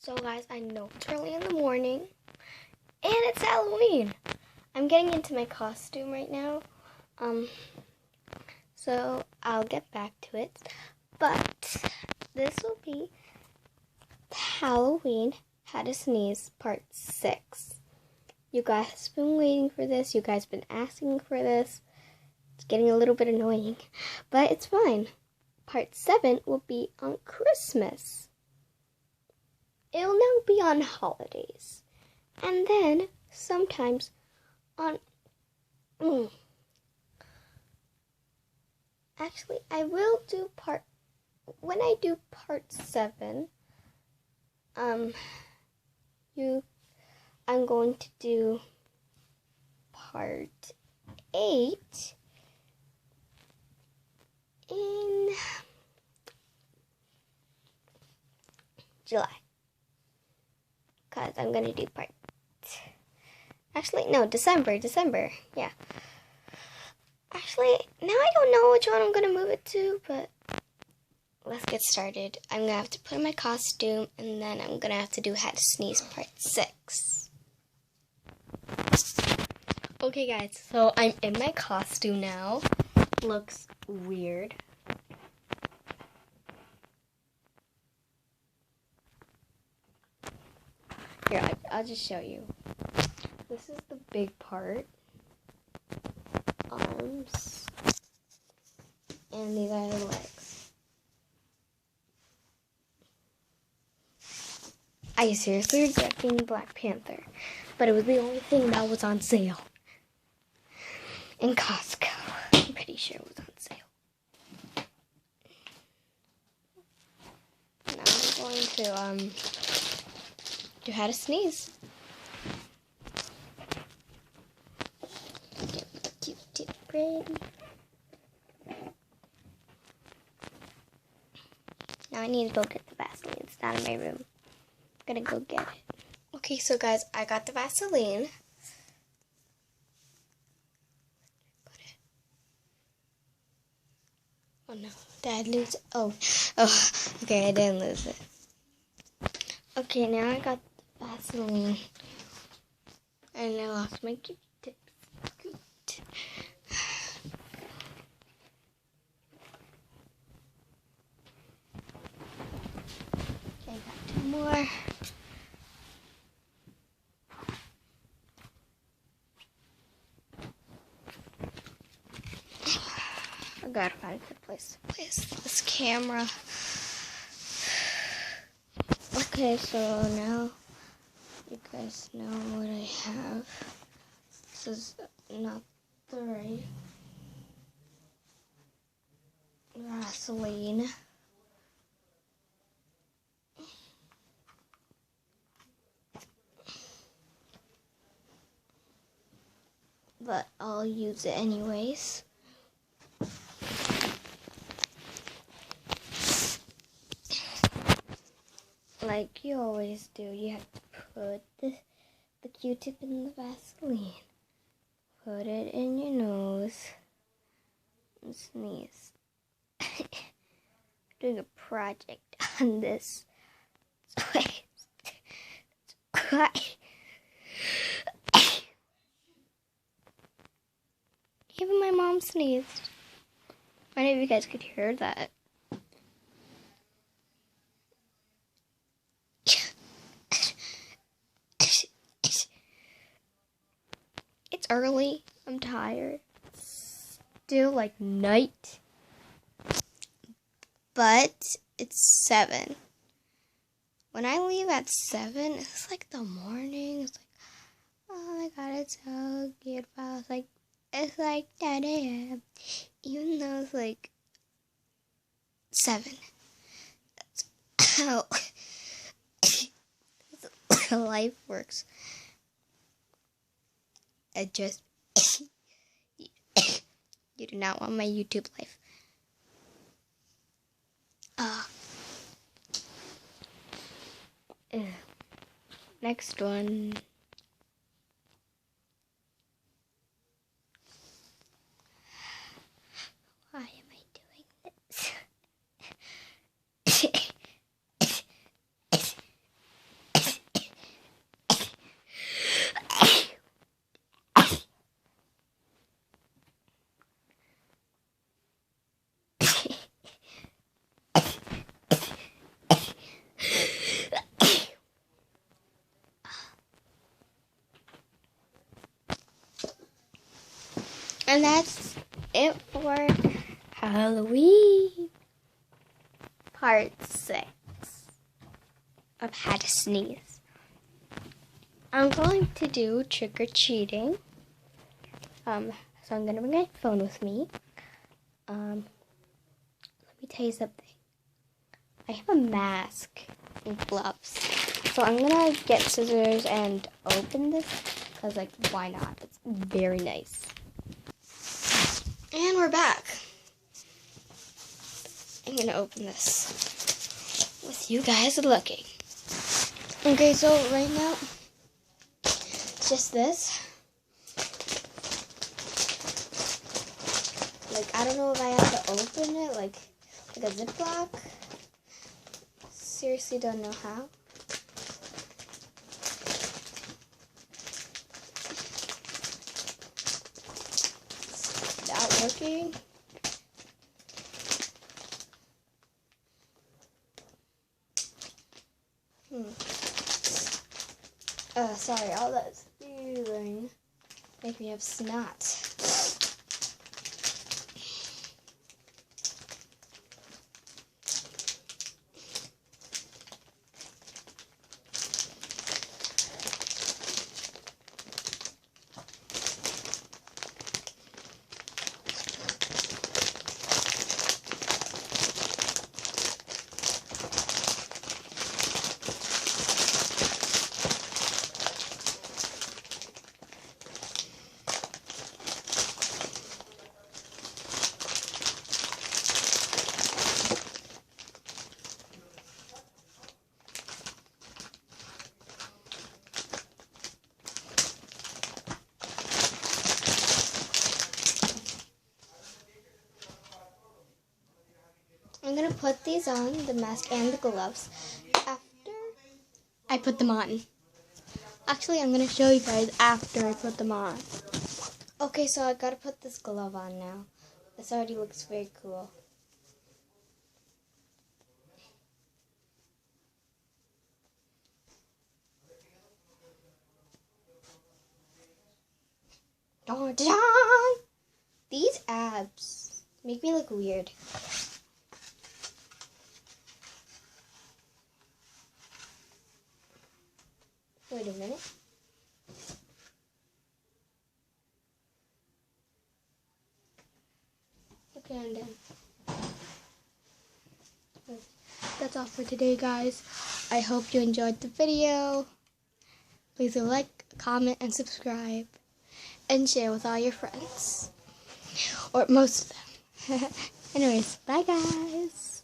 So guys, I know it's early in the morning and it's Halloween. I'm getting into my costume right now. So I'll get back to it. But this will be Halloween How to Sneeze Part 6. You guys have been waiting for this. You guys have been asking for this. It's getting a little bit annoying, but it's fine. Part 7 will be on Christmas. It'll now be on holidays. And then sometimes on... Actually, I will do when I do part 7, I'm going to do part 8 in July. Because I'm going to do December. Yeah. Actually, now I don't know which one I'm going to move it to, but let's get started. I'm going to have to put on my costume, and then I'm going to have to do How to Sneeze Part 6. Okay, guys, so I'm in my costume now. Looks weird. Here, I'll just show you. This is the big part. Arms. And these are the legs. I seriously regret being Black Panther, but it was the only thing that was on sale in Costco. I'm pretty sure it was on sale. Now I'm going to do How to Sneeze. Get ready. Now I need to go get the Vaseline. It's not in my room. I'm gonna go get it. Okay, so guys, I got the Vaseline. Oh no, did I lose it? Oh, okay, I didn't lose it. Okay, now I got the Vaseline. And I lost my Q-tip. Okay, I got 2 more. I gotta find a good place to place this camera. Okay, so now you guys know what I have. This is not the right Vaseline. But I'll use it anyways. Like you always do, you have to put the Q-tip in the Vaseline. Put it in your nose and sneeze. Doing a project on this. Even my mom sneezed. I don't know if you guys could hear that. It's early. I'm tired. It's still like night. But it's 7. When I leave at 7, it's like the morning. It's like, oh my god, it's so beautiful. It's like 10 a.m. Even though it's like 7. That's how life works. It just you do not want my YouTube life. Next one. Why am I doing this? And that's it for Halloween part 6 of How to Sneeze. I'm going to do trick-or-treating. So I'm going to bring my phone with me. Let me tell you something. I have a mask and gloves. So I'm going to get scissors and open this. Because, like, why not? It's very nice. And we're back. I'm going to open this with you guys looking. Okay, so right now, it's just this. Like, I don't know if I have to open it, like a Ziploc. Seriously don't know how. It's not working. Sorry, all that spewing make me have snot. I'm going to put these on, the mask and the gloves, after I put them on. Actually, I'm going to show you guys after I put them on. Okay, so I got to put this glove on now. This already looks very cool. These abs make me look weird. Wait a minute. Okay, I'm done. That's all for today, guys. I hope you enjoyed the video. Please like, comment, and subscribe. And share with all your friends. Or most of them. Anyways, bye, guys.